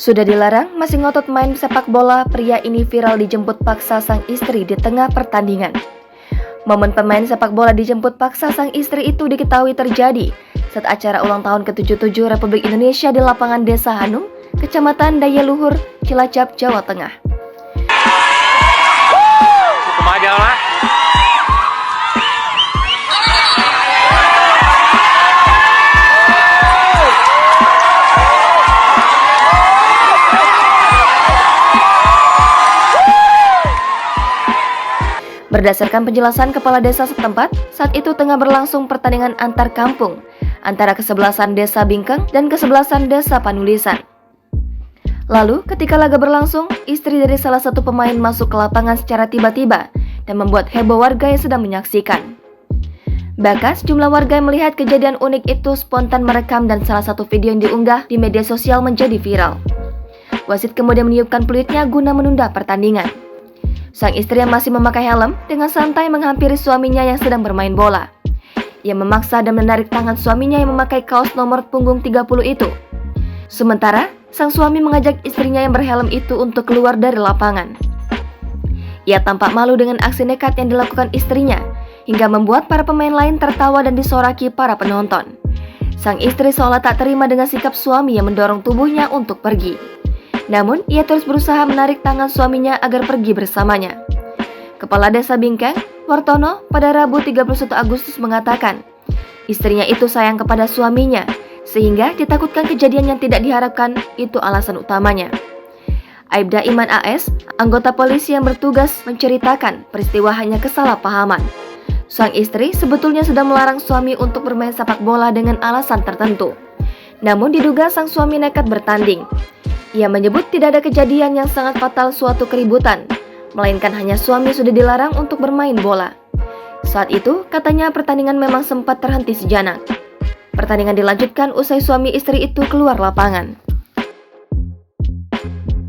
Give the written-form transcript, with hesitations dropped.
Sudah dilarang, masih ngotot main sepak bola, pria ini viral dijemput paksa sang istri di tengah pertandingan. Momen pemain sepak bola dijemput paksa sang istri itu diketahui terjadi saat acara ulang tahun ke-77 Republik Indonesia di lapangan Desa Hanung, Kecamatan Daya Luhur, Cilacap, Jawa Tengah. Berdasarkan penjelasan kepala desa setempat, saat itu tengah berlangsung pertandingan antar kampung antara kesebelasan Desa Bingkeng dan kesebelasan Desa Panulisan. Lalu, ketika laga berlangsung, istri dari salah satu pemain masuk ke lapangan secara tiba-tiba dan membuat heboh warga yang sedang menyaksikan. Bahkan sejumlah warga yang melihat kejadian unik itu spontan merekam dan salah satu video yang diunggah di media sosial menjadi viral. Wasit kemudian meniupkan peluitnya guna menunda pertandingan. Sang istri yang masih memakai helm dengan santai menghampiri suaminya yang sedang bermain bola. Ia memaksa dan menarik tangan suaminya yang memakai kaos nomor punggung 30 itu. Sementara, sang suami mengajak istrinya yang berhelm itu untuk keluar dari lapangan. Ia tampak malu dengan aksi nekat yang dilakukan istrinya, hingga membuat para pemain lain tertawa dan disoraki para penonton. Sang istri seolah tak terima dengan sikap suami yang mendorong tubuhnya untuk pergi. Namun, ia terus berusaha menarik tangan suaminya agar pergi bersamanya. Kepala Desa Bingkeng, Wartono, pada Rabu 31 Agustus mengatakan, istrinya itu sayang kepada suaminya, sehingga ditakutkan kejadian yang tidak diharapkan itu alasan utamanya. Aibda Iman AS, anggota polisi yang bertugas, menceritakan peristiwa hanya kesalahpahaman. Sang istri sebetulnya sudah melarang suami untuk bermain sepak bola dengan alasan tertentu. Namun diduga sang suami nekat bertanding. Ia menyebut tidak ada kejadian yang sangat fatal suatu keributan, melainkan hanya suami sudah dilarang untuk bermain bola. Saat itu, katanya pertandingan memang sempat terhenti sejenak. Pertandingan dilanjutkan usai suami istri itu keluar lapangan.